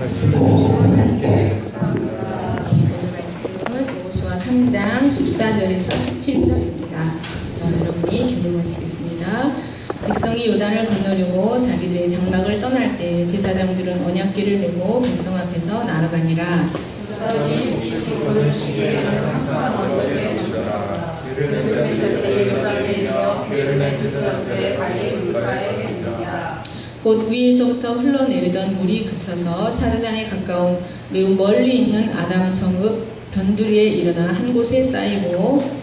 말씀을 주시면 감사합니다. 오늘 말씀은 여호수아 3장 14절에서 17절입니다. 자, 여러분이 교독하시겠습니다. 백성이 요단을 건너려고 자기들의 장막을 떠날 때 제사장들은 언약궤를 메고 백성 앞에서 나아가니라. 곧 위에서부터 흘러내리던 물이 그쳐서 사르단에 가까운 매우 멀리 있는 아담 성읍 변두리에 일어나 한 곳에 쌓이고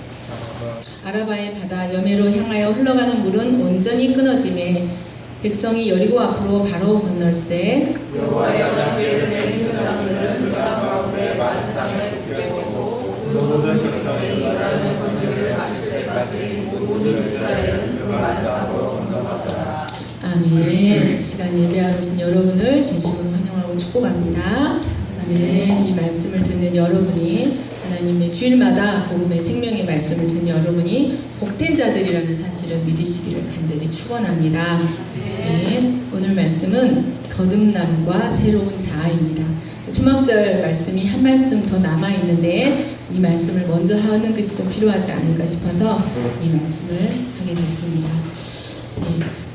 아라바의 바다 여매로 향하여 흘러가는 물은 온전히 끊어짐에 백성이 여리고 앞으로 바로 건널세. 여호와의 언약궤를 맨 제사장들은 요단 가운데 마른 땅에 꿰었고 그 모든 백성이 요단을 건너기를 마칠 때까지 모든 이스라엘은 그 마른 땅으로 건너가더라. 아멘. 시간 예배하러 오신 여러분을 진심으로 환영하고 축복합니다. 아멘. 이 말씀을 듣는 여러분이 하나님의 주일마다 복음의 생명의 말씀을 듣는 여러분이 복된 자들이라는 사실을 믿으시기를 간절히 축원합니다. 아멘. 오늘 말씀은 거듭남과 새로운 자아입니다. 초막절 말씀이 한 말씀 더 남아 있는데 이 말씀을 먼저 하는 것이 더 필요하지 않을까 싶어서 이 말씀을 하게 됐습니다. 네,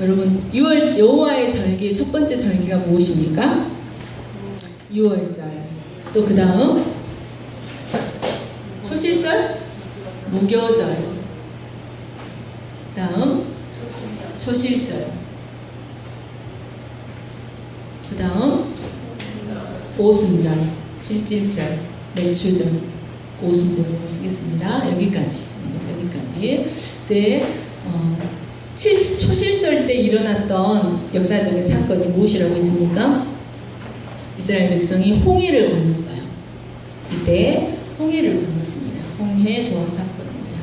여러분 6월 여호와의 절기 첫 번째 절기가 무엇입니까? 6월절. 또 그 다음 초실절, 무교절. 다음 초실절. 그 다음 오순절, 칠칠절, 맥주절, 오순절로 쓰겠습니다. 여기까지. 네, 초실절 때 일어났던 역사적인 사건이 무엇이라고 했습니까? 이스라엘 백성이 홍해를 건넜어요. 이때 홍해를 건넜습니다. 홍해 도하 사건입니다.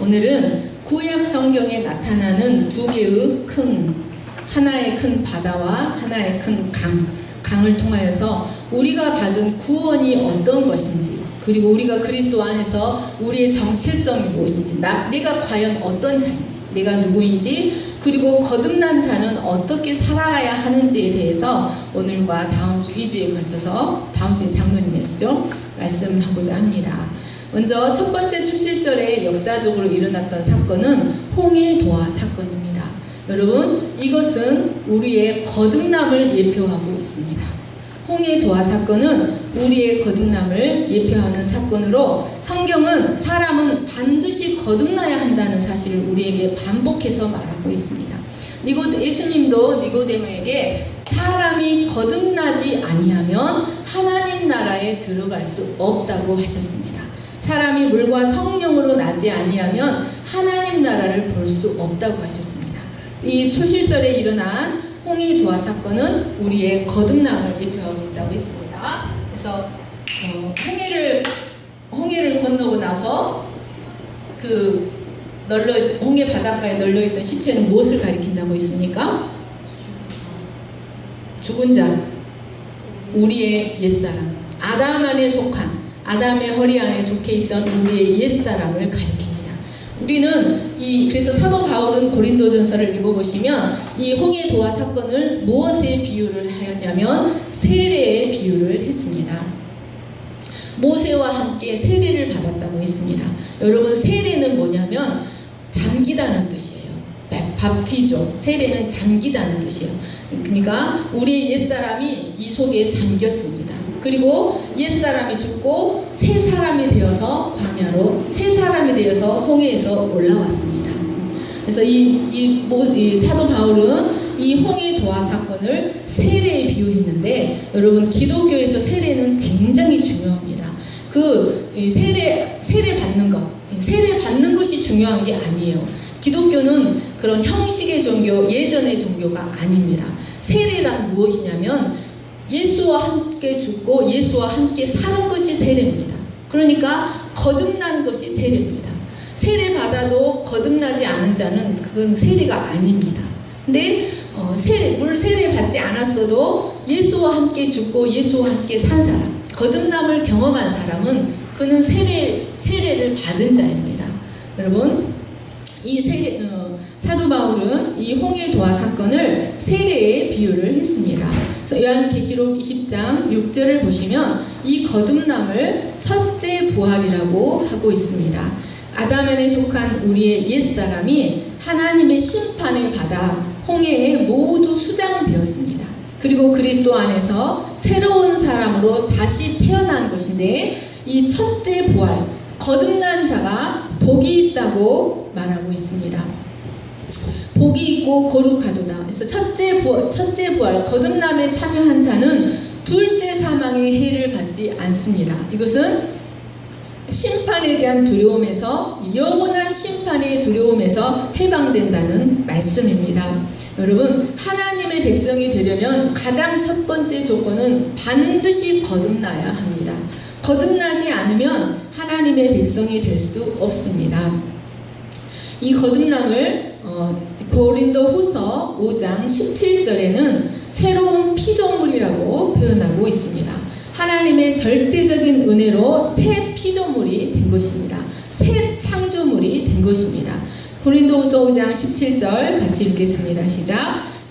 오늘은 구약 성경에 나타나는 두 개의 하나의 큰 바다와 하나의 큰 강을 통하여서 우리가 받은 구원이 어떤 것인지, 그리고 우리가 그리스도 안에서 우리의 정체성이 무엇인지, 내가 과연 어떤 자인지, 내가 누구인지, 그리고 거듭난 자는 어떻게 살아가야 하는지에 대해서 오늘과 다음 주 2주에 걸쳐서, 다음 주에 장로님이시죠? 말씀하고자 합니다. 먼저 첫 번째 초실절에 역사적으로 일어났던 사건은 홍해 도하 사건입니다. 여러분, 이것은 우리의 거듭남을 예표하고 있습니다. 홍해 도하 사건은 우리의 거듭남을 예표하는 사건으로 성경은 사람은 반드시 거듭나야 한다는 사실을 우리에게 반복해서 말하고 있습니다. 예수님도 니고데모에게 사람이 거듭나지 아니하면 하나님 나라에 들어갈 수 없다고 하셨습니다. 사람이 물과 성령으로 나지 아니하면 하나님 나라를 볼 수 없다고 하셨습니다. 이 초실절에 일어난 홍해 도하 사건은 우리의 거듭남을 예표하고 있다고 했습니다. 그래서 홍해를 건너고 나서 홍해 바닷가에 널려있던 시체는 무엇을 가리킨다고 했습니까? 죽은 자, 우리의 옛사람, 아담 안에 속한, 아담의 허리 안에 속해있던 우리의 옛사람을 가리킵니다. 우리는 그래서 사도 바울은 고린도전서를 읽어보시면 이 홍해 도하 사건을 무엇에 비유를 하였냐면 세례에 비유를 했습니다. 모세와 함께 세례를 받았다고 했습니다. 여러분, 세례는 뭐냐면 잠기다는 뜻이에요. 밥티죠. 세례는 잠기다는 뜻이에요. 그러니까 우리의 옛사람이 이 속에 잠겼습니다. 그리고 옛사람이 죽고 새 사람이 되어서 광야로, 새 사람이 되어서 홍해에서 올라왔습니다. 그래서 이 사도 바울은 이 홍해 도하 사건을 세례에 비유했는데, 여러분, 기독교에서 세례는 굉장히 중요합니다. 세례 받는 것이 중요한 게 아니에요. 기독교는 그런 형식의 종교, 예전의 종교가 아닙니다. 세례란 무엇이냐면 예수와 함께 죽고 예수와 함께 사는 것이 세례입니다. 그러니까 거듭난 것이 세례입니다. 세례 받아도 거듭나지 않은 자는 그건 세례가 아닙니다. 근데 물 세례 받지 않았어도 예수와 함께 죽고 예수와 함께 산 사람, 거듭남을 경험한 사람은 그는 세례를 받은 자입니다. 여러분, 이 사도 바울은 이 홍해도화 사건을 세례에 비유를 했습니다. 그래서 요한계시록 20장 6절을 보시면 이 거듭남을 첫째 부활이라고 하고 있습니다. 아담에 속한 우리의 옛사람이 하나님의 심판을 받아 홍해에 모두 수장되었습니다. 그리고 그리스도 안에서 새로운 사람으로 다시 태어난 것인데 이 첫째 부활, 거듭난 자가 복이 있다고 말하고 있습니다. 복이 있고 거룩하도다. 그래서 첫째 부활, 거듭남에 참여한 자는 둘째 사망의 해를 받지 않습니다. 이것은 심판에 대한 두려움에서, 영원한 심판의 두려움에서 해방된다는 말씀입니다. 여러분, 하나님의 백성이 되려면 가장 첫 번째 조건은 반드시 거듭나야 합니다. 거듭나지 않으면 하나님의 백성이 될 수 없습니다. 이 거듭남을 고린도 후서 5장 17절에는 새로운 피조물이라고 표현하고 있습니다. 하나님의 절대적인 은혜로 새 피조물이 된 것입니다. 새 창조물이 된 것입니다. 고린도후서 5장 17절 같이 읽겠습니다. 시작.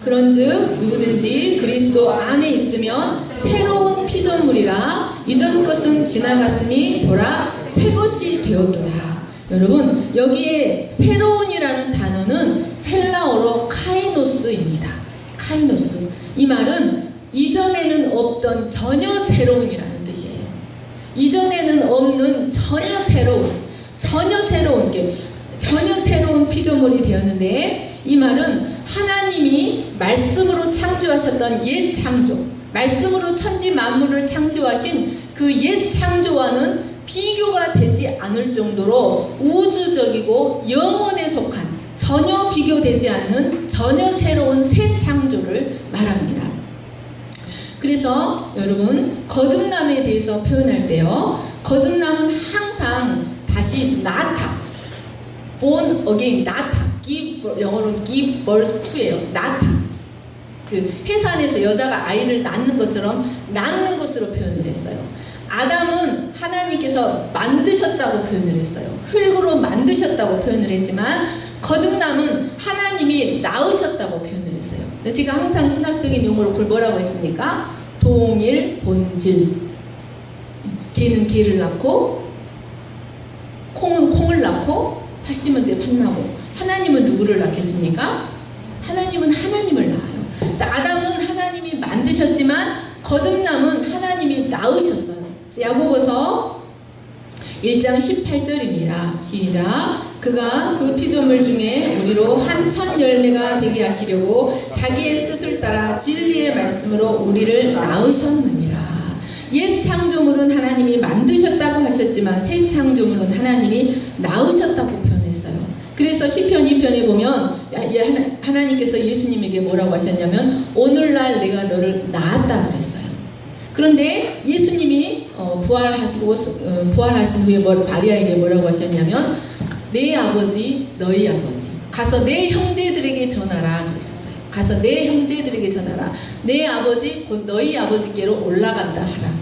그런즉 누구든지 그리스도 안에 있으면 새로운 피조물이라 이전 것은 지나갔으니 보라 새 것이 되었도다. 여러분, 여기에 새로운이라는 단어는 헬라어로 카이노스입니다. 카이노스. 이 말은 이전에는 없던 전혀 새로운이라는 뜻이에요. 이전에는 없는 전혀 새로운 피조물이 되었는데, 이 말은 하나님이 말씀으로 창조하셨던 옛 창조, 말씀으로 천지 만물을 창조하신 그 옛 창조와는 비교가 되지 않을 정도로 우주적이고 영원에 속한, 전혀 비교되지 않는 전혀 새로운 새 창조를 말합니다. 그래서 여러분, 거듭남에 대해서 표현할 때요, 거듭남은 항상 다시 나타, born again, 나타, 영어로는 give birth to예요. 나타. 그 해산에서 여자가 아이를 낳는 것처럼 낳는 것으로 표현을 했어요. 아담은 하나님께서 만드셨다고 표현을 했어요. 흙으로 만드셨다고 표현을 했지만, 거듭남은 하나님이 낳으셨다고 표현을 했어요. 그래서 제가 항상 신학적인 용어로 그걸 뭐라고 했습니까? 동일 본질. 개는 개를 낳고, 콩은 콩을 낳고, 팥 심은 때 팥 나고. 하나님은 누구를 낳겠습니까? 하나님은 하나님을 낳아요. 그래서 아담은 하나님이 만드셨지만, 거듭남은 하나님이 낳으셨어요. 야고보서 1장 18절입니다. 시작. 그가 그 피조물 중에 우리로 한 천 열매가 되게 하시려고 자기의 뜻을 따라 진리의 말씀으로 우리를 낳으셨느니라. 옛 창조물은 하나님이 만드셨다고 하셨지만 새 창조물은 하나님이 낳으셨다고 표현했어요. 그래서 시편 2편에 보면 하나님께서 예수님에게 뭐라고 하셨냐면 오늘날 내가 너를 낳았다 그랬어요. 그런데 예수님이 부활하신 후에 마리아에게 뭐라고 하셨냐면 내 아버지 너희 아버지 가서 내 형제들에게 전하라 그러셨어요. 가서 내 형제들에게 전하라. 내 아버지 곧 너희 아버지께로 올라간다 하라.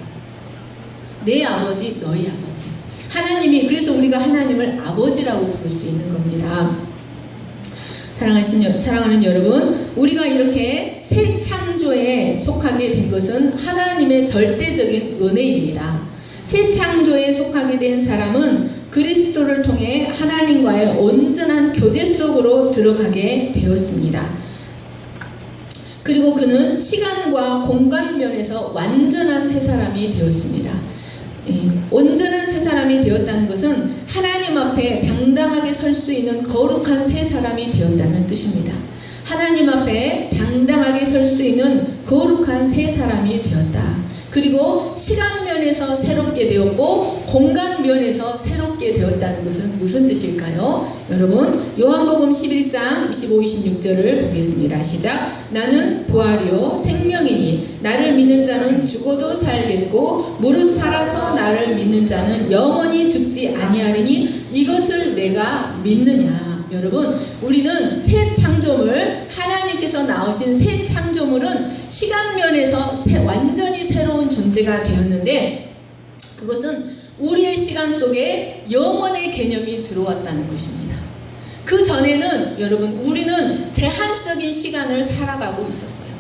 내 아버지 너희 아버지. 하나님이, 그래서 우리가 하나님을 아버지라고 부를 수 있는 겁니다. 사랑하는 여러분, 우리가 이렇게 새 창조에 속하게 된 것은 하나님의 절대적인 은혜입니다. 새 창조에 속하게 된 사람은 그리스도를 통해 하나님과의 온전한 교제 속으로 들어가게 되었습니다. 그리고 그는 시간과 공간 면에서 완전한 새 사람이 되었습니다. 온전한 새 사람이 되었다는 것은 하나님 앞에 당당하게 설 수 있는 거룩한 새 사람이 되었다는 뜻입니다. 하나님 앞에 당당하게 설 수 있는 거룩한 새 사람이 되었다. 그리고 시간 면에서 새롭게 되었고 공간 면에서 새롭게 되었다는 것은 무슨 뜻일까요? 여러분, 요한복음 11장 25, 26절을 보겠습니다. 시작. 나는 부활이요 생명이니 나를 믿는 자는 죽어도 살겠고 무릇 살아서 나를 믿는 자는 영원히 죽지 아니하리니 이것을 내가 믿느냐. 여러분, 우리는 새 창조물, 하나님께서 낳으신 새 창조물은 시간면에서 완전히 새로운 존재가 되었는데, 그것은 우리의 시간 속에 영원의 개념이 들어왔다는 것입니다. 그 전에는 여러분 우리는 제한적인 시간을 살아가고 있었어요.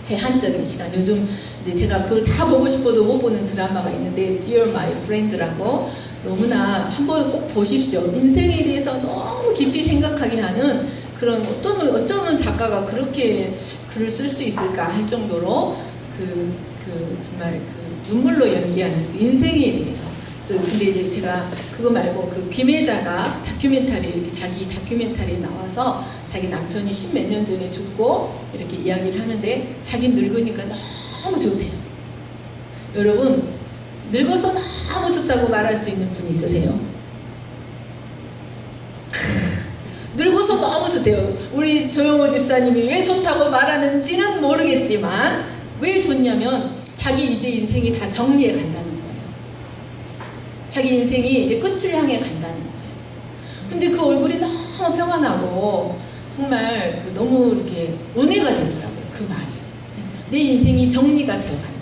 제한적인 시간. 요즘 이제 제가 그걸 다 보고 싶어도 못 보는 드라마가 있는데 Dear My Friend라고, 너무나 한번 꼭 보십시오. 인생에 대해서 너무 깊이 생각하게 하는 그런, 어쩌면 작가가 그렇게 글을 쓸 수 있을까 할 정도로 정말 눈물로 연기하는 인생에 대해서. 그래서 근데 이제 제가 그거 말고 그 김혜자가 다큐멘터리, 이렇게 자기 다큐멘터리에 나와서 자기 남편이 10몇 년 전에 죽고 이렇게 이야기를 하는데 자기 늙으니까 너무 좋대요. 여러분, 늙어서 너무 좋다고 말할 수 있는 분 있으세요? 늙어서 너무 좋대요. 우리 조영호 집사님이 왜 좋다고 말하는지는 모르겠지만 왜 좋냐면 자기 이제 인생이 다 정리해 간다는 거예요. 자기 인생이 이제 끝을 향해 간다는 거예요. 근데 그 얼굴이 너무 평안하고 정말 너무 이렇게 은혜가 되더라고요. 그 말이. 내 인생이 정리가 되어 간다.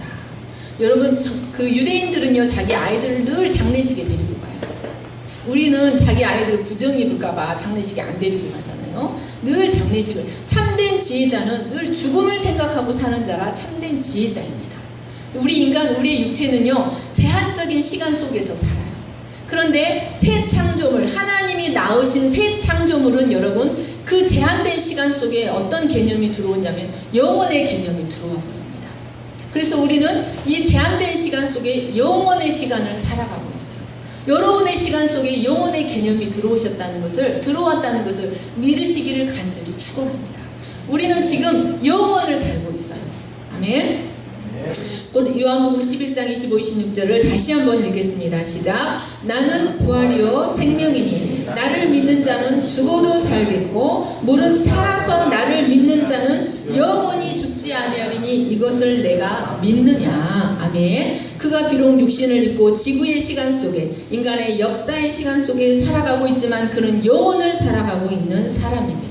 여러분, 그 유대인들은요, 자기 아이들을 늘 장례식에 데리고 가요. 우리는 자기 아이들 부정 입을까봐 장례식에 안 데리고 가잖아요. 늘 장례식을. 참된 지혜자는 늘 죽음을 생각하고 사는 자라 참된 지혜자입니다. 우리 인간, 우리의 육체는요, 제한적인 시간 속에서 살아요. 그런데 새 창조물, 하나님이 낳으신 새 창조물은 여러분, 그 제한된 시간 속에 어떤 개념이 들어오냐면 영원의 개념이 들어와 버립니다. 그래서 우리는 이 제한된 시간 속에 영원의 시간을 살아가고 있어요. 여러분의 시간 속에 영원의 개념이 들어왔다는 것을 믿으시기를 간절히 축원합니다. 우리는 지금 영원을 살고 있어요. 아멘. 요한복음 11장 25, 26절을 다시 한번 읽겠습니다. 시작. 나는 부활이요 생명이니 나를 믿는 자는 죽어도 살겠고 무릇 살아서 나를 믿는 자는 영원히 죽지 아니하리니 이것을 내가 믿느냐. 아멘. 그가 비록 육신을 입고 지구의 시간 속에, 인간의 역사의 시간 속에 살아가고 있지만 그는 영원을 살아가고 있는 사람입니다.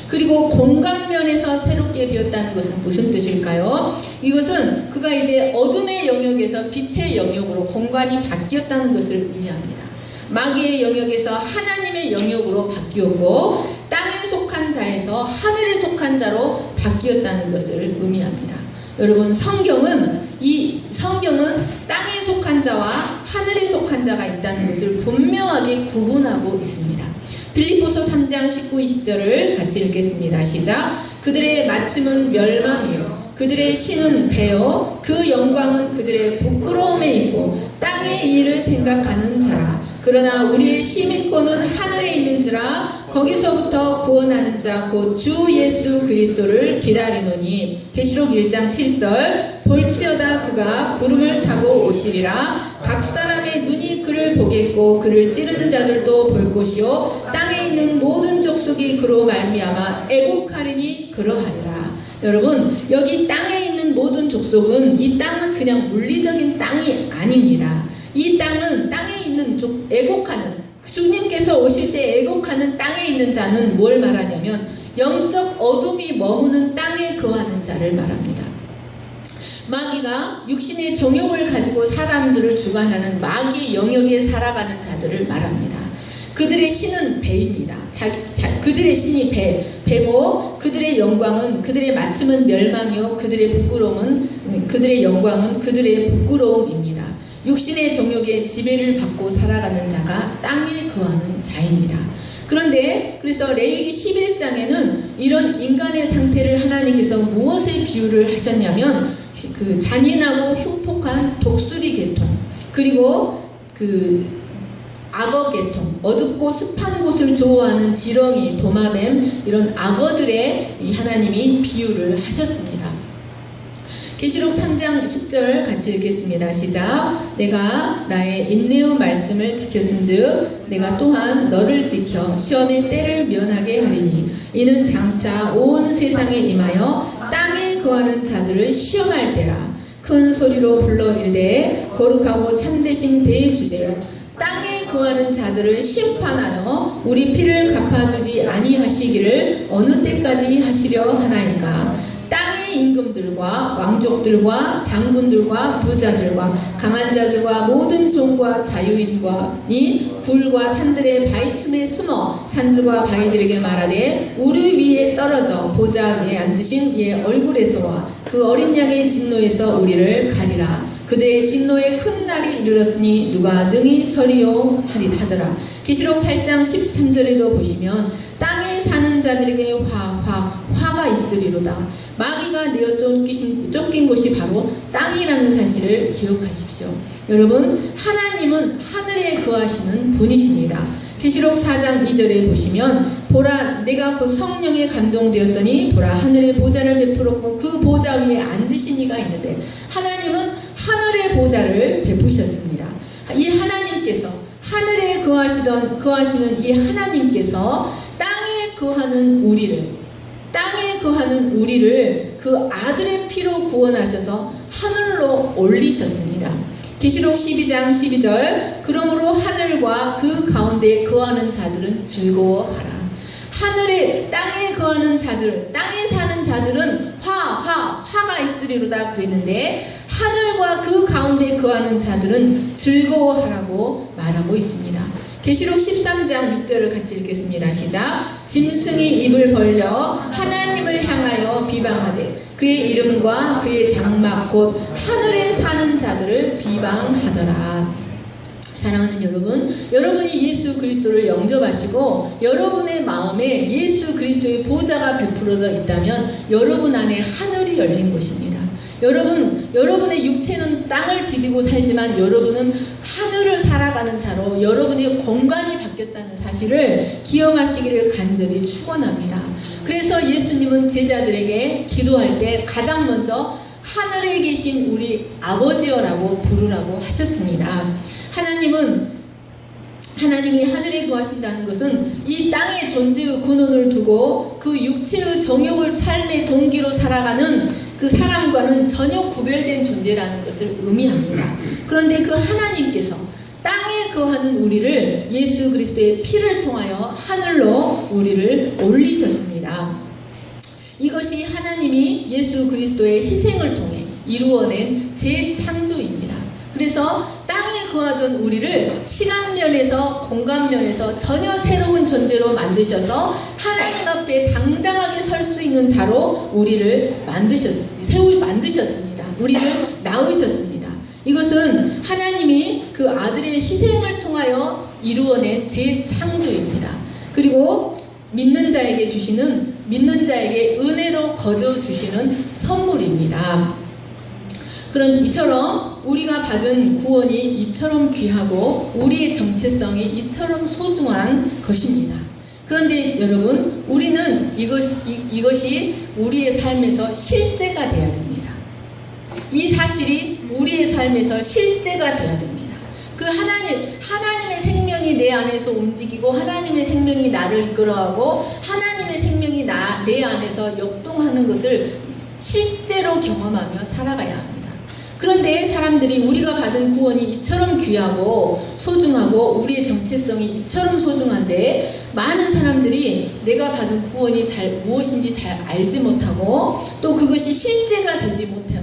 그리고 공간면에서 새롭게 되었다는 것은 무슨 뜻일까요? 이것은 그가 이제 어둠의 영역에서 빛의 영역으로 공간이 바뀌었다는 것을 의미합니다. 마귀의 영역에서 하나님의 영역으로 바뀌었고 땅에 속한 자에서 하늘에 속한 자로 바뀌었다는 것을 의미합니다. 여러분, 성경은 땅에 속한 자와 하늘에 속한 자가 있다는 것을 분명하게 구분하고 있습니다. 빌립보서 3장 19, 20절을 같이 읽겠습니다. 시작. 그들의 마침은 멸망이요 그들의 신은 배요 그 영광은 그들의 부끄러움에 있고 땅의 일을 생각하는 자라. 그러나 우리의 시민권은 하늘에 있는지라 거기서부터 구원하는 자 곧 주 예수 그리스도를 기다리노니. 계시록 1장 7절. 볼지어다 그가 구름을 타고 오시리라. 각 사람의 눈이 그를 보겠고 그를 찌르는 자들도 볼 것이요 땅에 있는 모든 족속이 그로 말미암아 애곡하리니 그러하리라. 여러분, 여기 땅에 있는 모든 족속은, 이 땅은 그냥 물리적인 땅이 아닙니다. 이 땅은 땅에 있는 애곡하는, 주님께서 오실 때 애곡하는 땅에 있는 자는 뭘 말하냐면 영적 어둠이 머무는 땅에 거하는 자를 말합니다. 마귀가 육신의 정욕을 가지고 사람들을 주관하는 마귀의 영역에 살아가는 자들을 말합니다. 그들의 신은 배입니다. 그들의 신이 배고 그들의 영광은, 그들의 마침은 멸망이요 그들의 영광은 그들의 부끄러움입니다. 육신의 정욕에 지배를 받고 살아가는 자가 땅에 거하는 자입니다. 그런데 그래서 레위기 11장에는 이런 인간의 상태를 하나님께서 무엇에 비유를 하셨냐면 그 잔인하고 흉폭한 독수리 계통, 그리고 그 악어 계통, 어둡고 습한 곳을 좋아하는 지렁이, 도마뱀, 이런 악어들의 하나님이 비유를 하셨습니다. 계시록 3장 10절 같이 읽겠습니다. 시작. 내가 나의 인내의 말씀을 지켰은즉 내가 또한 너를 지켜 시험의 때를 면하게 하리니 이는 장차 온 세상에 임하여 땅에 거하는 자들을 시험할 때라. 큰 소리로 불러 이르되 거룩하고 참되신 대주제여 땅에 거하는 자들을 심판하여 우리 피를 갚아주지 아니하시기를 어느 때까지 하시려 하나이까. 땅의 임금들과 왕족들과 장군들과 부자들과 강한 자들과 모든 종과 자유인과 이 굴과 산들의 바위 틈에 숨어 산들과 바위들에게 말하되 우리 위에 떨어져 보좌 위에 앉으신 이의 얼굴에서와 그 어린 양의 진노에서 우리를 가리라. 그들의 진노의 큰 날이 이르렀으니 누가 능히 서리요 하더라. 계시록 8장 13절에도 보시면 땅에 사는 자들에게 화가 있으리로다. 마귀가 내어 쫓긴 곳이 바로 땅이라는 사실을 기억하십시오. 여러분, 하나님은 하늘에 거하시는 분이십니다. 계시록 4장 2절에 보시면 보라 내가 곧 성령에 감동되었더니 보라 하늘의 보좌를 베풀었고 그 보좌 위에 앉으신 이가 있는데 하나님은 하늘의 보좌를 베푸셨습니다. 이 하나님께서 하늘에 거하시는 이 하나님께서 땅에 거하는 우리를 그 아들의 피로 구원하셔서 하늘로 올리셨습니다. 계시록 12장 12절 그러므로 하늘과 그 가운데 거하는 자들은 즐거워하라. 하늘에 땅에 거하는 자들, 땅에 사는 자들은 화가 있으리로다 그랬는데 하늘과 그 가운데 거하는 자들은 즐거워하라고 말하고 있습니다. 계시록 13장 6절을 같이 읽겠습니다. 시작. 짐승이 입을 벌려 하나님을 향하여 비방하되 그의 이름과 그의 장막 곧 하늘에 사는 자들을 비방하더라. 사랑하는 여러분, 여러분이 예수 그리스도를 영접하시고 여러분의 마음에 예수 그리스도의 보좌가 베풀어져 있다면 여러분 안에 하늘이 열린 것입니다. 여러분의 육체는 땅을 디디고 살지만 여러분은 하늘을 살아가는 자로 여러분의 공간이 바뀌었다는 사실을 기억하시기를 간절히 축원합니다. 그래서 예수님은 제자들에게 기도할 때 가장 먼저 하늘에 계신 우리 아버지여라고 부르라고 하셨습니다. 하나님이 하늘에 거하신다는 것은 이 땅의 존재의 근원을 두고 그 육체의 정욕을 삶의 동기로 살아가는 그 사람과는 전혀 구별된 존재라는 것을 의미합니다. 그런데 그 하나님께서 땅에 거하는 우리를 예수 그리스도의 피를 통하여 하늘로 우리를 올리셨습니다. 이것이 하나님이 예수 그리스도의 희생을 통해 이루어낸 재창조입니다. 그래서 땅에 거하던 우리를 시간면에서 공간면에서 전혀 새로운 존재로 만드셔서 하나님 앞에 당당하게 설 수 있는 자로 우리를 만드셨습니다. 우리를 낳으셨습니다. 이것은 하나님이 그 아들의 희생을 통하여 이루어낸 재창조입니다. 그리고 믿는 자에게 은혜로 거저 주시는 선물입니다. 이처럼 우리가 받은 구원이 이처럼 귀하고 우리의 정체성이 이처럼 소중한 것입니다. 그런데 여러분, 우리는 이것이 우리의 삶에서 실제가 되어야 됩니다. 이 사실이 우리의 삶에서 실제가 되어야 됩니다. 그 하나님의 생명이 내 안에서 움직이고 하나님의 생명이 나를 이끌어가고 하나님의 생명이 내 안에서 역동하는 것을 실제로 경험하며 살아가야 합니다. 그런데 사람들이 우리가 받은 구원이 이처럼 귀하고 소중하고 우리의 정체성이 이처럼 소중한데 많은 사람들이 내가 받은 구원이 무엇인지 잘 알지 못하고 또 그것이 실제가 되지 못한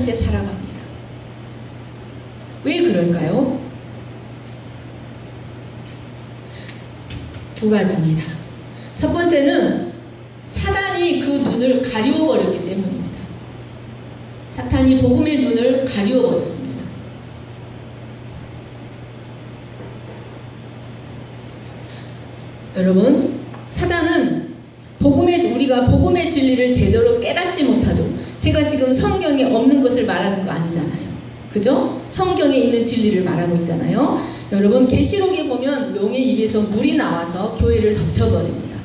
채 살아갑니다. 왜 그럴까요? 두 가지입니다. 첫 번째는 사단이 그 눈을 가리워버렸기 때문입니다. 사탄이 복음의 눈을 가리워버렸습니다. 여러분, 사단은 우리가 복음의 진리를 제대로 깨닫지 못하도 제가 지금 성경에 없는 것을 말하는 거 아니잖아요. 그죠? 성경에 있는 진리를 말하고 있잖아요. 여러분, 계시록에 보면 용의 입에서 물이 나와서 교회를 덮쳐버립니다.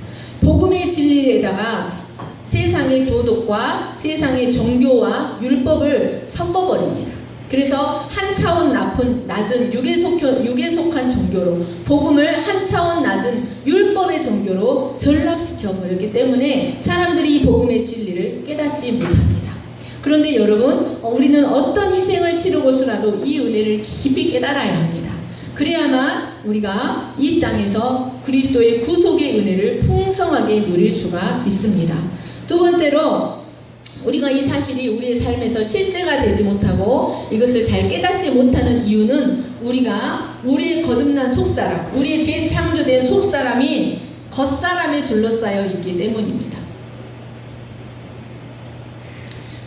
복음의 진리에다가 세상의 도덕과 세상의 종교와 율법을 섞어버립니다. 그래서 한 차원 낮은 육에 속한 종교로 복음을 한 차원 낮은 율법의 종교로 전락시켜버렸기 때문에 사람들이 이 복음의 진리를 깨닫지 못합니다. 그런데 여러분, 우리는 어떤 희생을 치르고서라도 이 은혜를 깊이 깨달아야 합니다. 그래야만 우리가 이 땅에서 그리스도의 구속의 은혜를 풍성하게 누릴 수가 있습니다. 두 번째로 우리가 이 사실이 우리의 삶에서 실제가 되지 못하고 이것을 잘 깨닫지 못하는 이유는 우리가 우리의 거듭난 속사람, 우리의 재창조된 속사람이 겉사람에 둘러싸여 있기 때문입니다.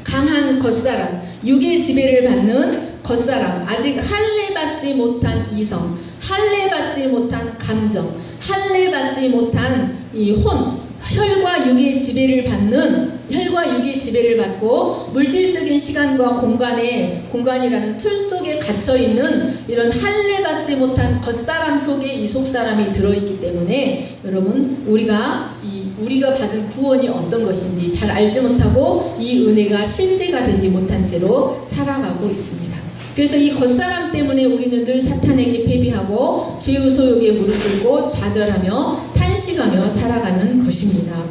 강한 겉사람, 육의 지배를 받는 겉사람, 아직 할례받지 못한 이성, 할례받지 못한 감정, 할례받지 못한 이 혈과 육의 지배를 받고 물질적인 시간과 공간이라는 틀 속에 갇혀 있는 이런 할례받지 못한 겉사람 속에 이 속사람이 들어있기 때문에 여러분 우리가 받은 구원이 어떤 것인지 잘 알지 못하고 이 은혜가 실제가 되지 못한 채로 살아가고 있습니다. 그래서 이 겉사람 때문에 우리는 늘 사탄에게 패배하고 죄의 소욕에 무릎 꿇고 좌절하며 탄식하며 살아가는 것입니다.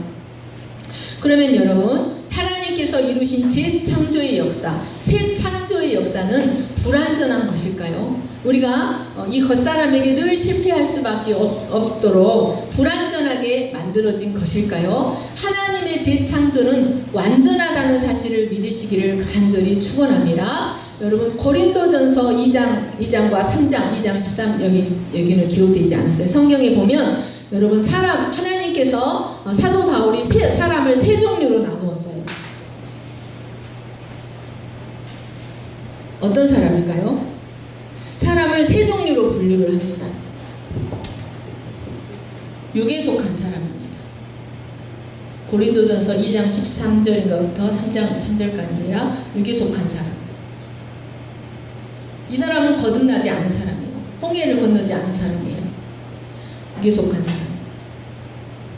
그러면 여러분, 하나님께서 이루신 재창조의 역사, 새 창조의 역사는 불완전한 것일까요? 우리가 이 겉사람에게 늘 실패할 수밖에 없도록 불완전하게 만들어진 것일까요? 하나님의 재창조는 완전하다는 사실을 믿으시기를 간절히 축원합니다. 여러분 고린도전서 2장과 3장, 2장 13 여기는 기록되지 않았어요. 성경에 보면 여러분 하나님께서 사도 바울이 사람을 세 종류로 나누었어요. 어떤 사람일까요? 사람을 세 종류로 분류를 합니다. 육에 속한 사람입니다. 고린도전서 2장 13절인가부터 3장 3절까지입니다. 육에 속한 사람. 이 사람은 거듭나지 않은 사람이에요. 홍해를 건너지 않은 사람이에요. 육에 속한 사람.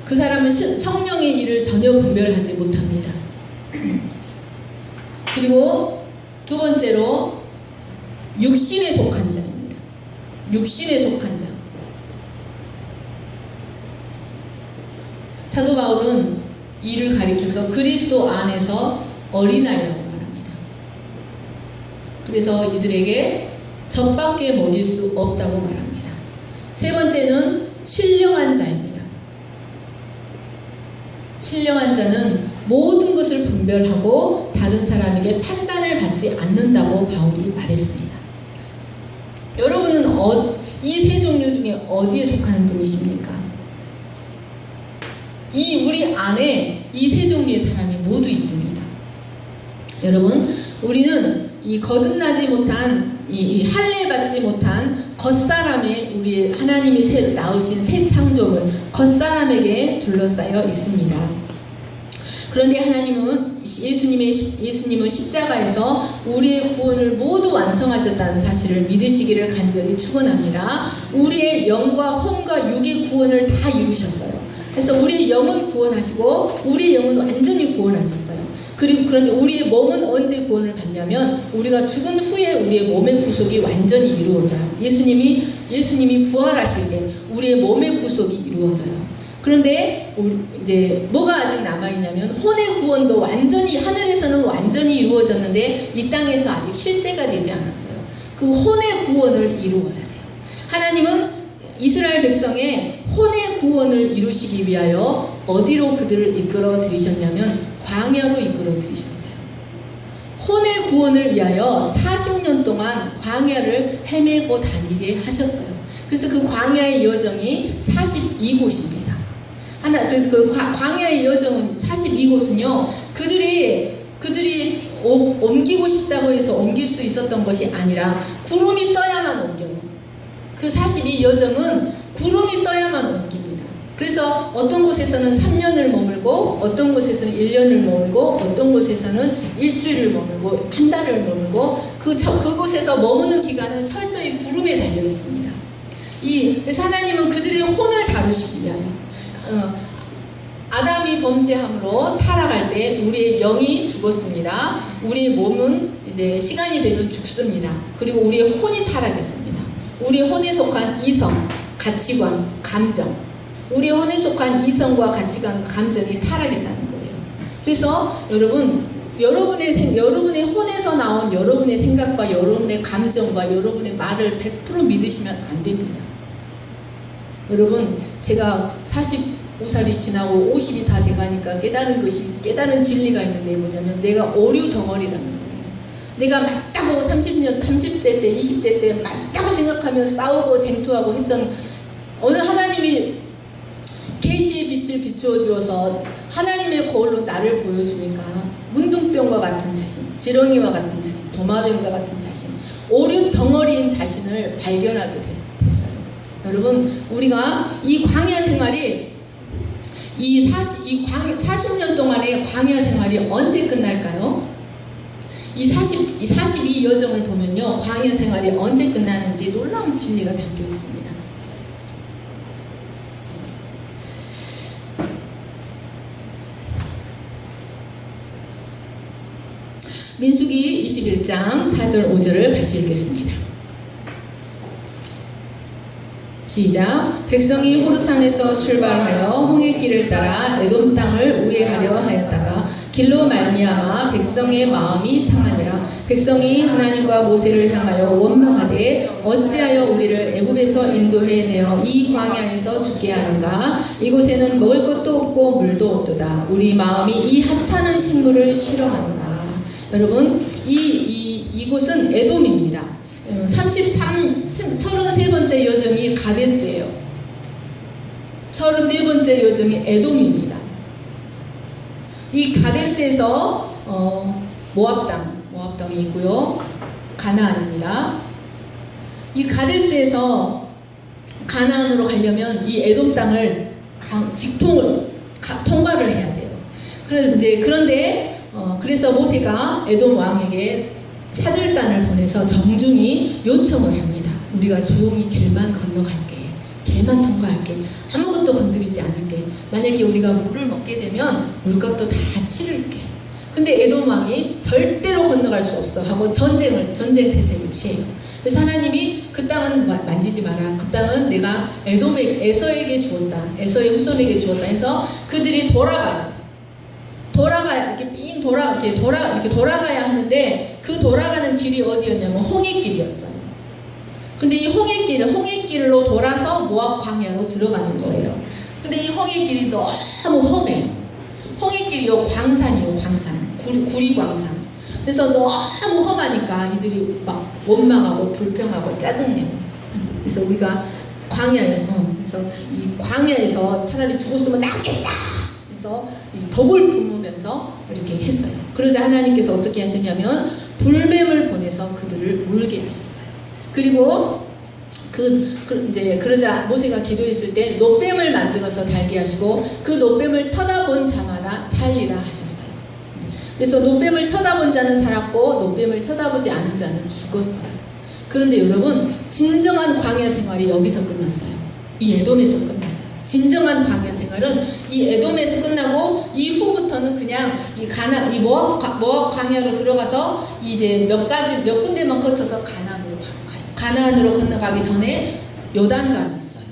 그 사람은 성령의 일을 전혀 분별하지 못합니다. 그리고 두 번째로 육신에 속한 자입니다. 육신에 속한 자. 사도 바울은 이를 가리켜서 그리스도 안에서 어린아이라고 말합니다. 그래서 이들에게 젖밖에 먹일 수 없다고 말합니다. 세 번째는 신령한 자입니다. 신령한 자는 모든 것을 분별하고 다른 사람에게 판단을 받지 않는다고 바울이 말했습니다. 여러분은 이 세 종류 중에 어디에 속하는 분이십니까? 우리 안에 이 세 종류의 사람이 모두 있습니다. 여러분, 우리는 이 거듭나지 못한 이 할례받지 못한 겉사람에 우리 하나님이 낳으신 새 창조물 겉사람에게 둘러싸여 있습니다. 그런데 하나님은 예수님은 십자가에서 우리의 구원을 모두 완성하셨다는 사실을 믿으시기를 간절히 축원합니다. 우리의 영과 혼과 육의 구원을 다 이루셨어요. 그래서 우리의 영은 구원하시고 우리의 영은 완전히 구원하셨어요. 그런데 우리의 몸은 언제 구원을 받냐면 우리가 죽은 후에 우리의 몸의 구속이 완전히 이루어져요. 예수님이 부활하실 때 우리의 몸의 구속이 이루어져요. 그런데 이제 뭐가 아직 남아있냐면 혼의 구원도 완전히 하늘에서는 완전히 이루어졌는데 이 땅에서 아직 실제가 되지 않았어요. 그 혼의 구원을 이루어야 돼요. 하나님은 이스라엘 백성의 혼의 구원을 이루시기 위하여 어디로 그들을 이끌어 들이셨냐면 광야로 이끌어 들이셨어요. 혼의 구원을 위하여 40년 동안 광야를 헤매고 다니게 하셨어요. 그래서 그 광야의 여정이 42곳입니다. 그래서 그 광야의 여정은 42곳은요, 그들이 옮기고 싶다고 해서 옮길 수 있었던 것이 아니라 구름이 떠야만 옮겨요. 그 42 여정은 구름이 떠야만 옮깁니다. 그래서 어떤 곳에서는 3년을 머물고 어떤 곳에서는 1년을 머물고 어떤 곳에서는 일주일을 머물고 한 달을 머물고 그곳에서 머무는 기간은 철저히 구름에 달려 있습니다. 그래서 하나님은 그들의 혼을 다루시기 위하여 아담이 범죄함으로 타락할 때 우리의 영이 죽었습니다. 우리의 몸은 이제 시간이 되면 죽습니다. 그리고 우리의 혼이 타락했습니다. 우리의 혼에 속한 이성, 가치관, 감정, 우리의 혼에 속한 이성과 가치관, 감정이 타락했다는 거예요. 그래서 여러분의 혼에서 나온 여러분의 생각과 여러분의 감정과 여러분의 말을 100% 믿으시면 안 됩니다. 여러분, 제가 5살이 지나고 50이 다 돼가니까 깨달은 진리가 있는데 뭐냐면 내가 오류 덩어리라는 거예요. 내가 맞다고 30대 때, 20대 때 맞다고 생각하며 싸우고 쟁투하고 했던 어느 하나님이 계시의 빛을 비추어 주어서 하나님의 거울로 나를 보여주니까 문둥병과 같은 자신, 지렁이와 같은 자신, 도마뱀과 같은 자신, 오류 덩어리인 자신을 발견하게 됐어요. 여러분, 우리가 이 광야 생활이 이 40년 동안의 광야 생활이 언제 끝날까요? 이 42 여정을 보면요, 광야 생활이 언제 끝나는지 놀라운 진리가 담겨 있습니다. 민수기 21장 4절 5절을 같이 읽겠습니다. 시작. 백성이 호르산에서 출발하여 홍해길을 따라 에돔 땅을 우회하려 하였다가 길로 말미암아 백성의 마음이 상하니라. 백성이 하나님과 모세를 향하여 원망하되 어찌하여 우리를 애굽에서 인도해 내어 이 광야에서 죽게 하는가. 이곳에는 먹을 것도 없고 물도 없도다. 우리 마음이 이 하찮은 식물을 싫어하노라. 여러분, 이곳은 에돔입니다. 33번째 여정이 가데스예요. 34번째 여정이 에돔입니다. 이 가데스에서 모압당이 있고요. 가나안입니다. 이 가데스에서 가나안으로 가려면 이 에돔 땅을 직통을 통과를 해야 돼요. 그래서 모세가 에돔 왕에게 사절단을 보내서 정중히 요청을 합니다. 우리가 조용히 길만 건너갈게. 길만 통과할게. 아무것도 건드리지 않을게. 만약에 우리가 물을 먹게 되면 물값도 다 치를게. 근데 에돔 왕이 절대로 건너갈 수 없어 하고 전쟁 태세를 취해요. 그래서 하나님이 그 땅은 만지지 마라. 그 땅은 내가 에서에게 주었다. 에서의 후손에게 주었다 해서 그들이 이렇게 돌아가야 하는데 그 돌아가는 길이 어디였냐면 홍해길이었어요. 근데 이 홍해길로 돌아서 모압 광야로 들어가는 거예요. 근데 이 홍해길이 너무 험해요. 홍해길이요, 광산이요, 구리광산. 그래서 너무 험하니까 이들이 막 원망하고 불평하고 짜증내고. 그래서 우리가 그래서 이 광야에서 차라리 죽었으면 낫겠다. 그래서 이 덕을 품으면서 이렇게 했어요. 그러자 하나님께서 어떻게 하셨냐면 불뱀을 보내서 그들을 물게 하셨어요. 그리고 그러자 모세가 기도했을 때 놋뱀을 만들어서 달게 하시고 그 놋뱀을 쳐다본 자마다 살리라 하셨어요. 그래서 놋뱀을 쳐다본 자는 살았고 놋뱀을 쳐다보지 않은 자는 죽었어요. 그런데 여러분, 진정한 광야 생활이 여기서 끝났어요. 이 에돔에서 끝났어요. 진정한 광야 생활은 이 에돔에서 끝나고 이후부터는 그냥 이 모압 광야로 들어가서 이제 몇 군데만 거쳐서 가나안으로 가요. 가나안으로 건너가기 전에 요단강이 있어요.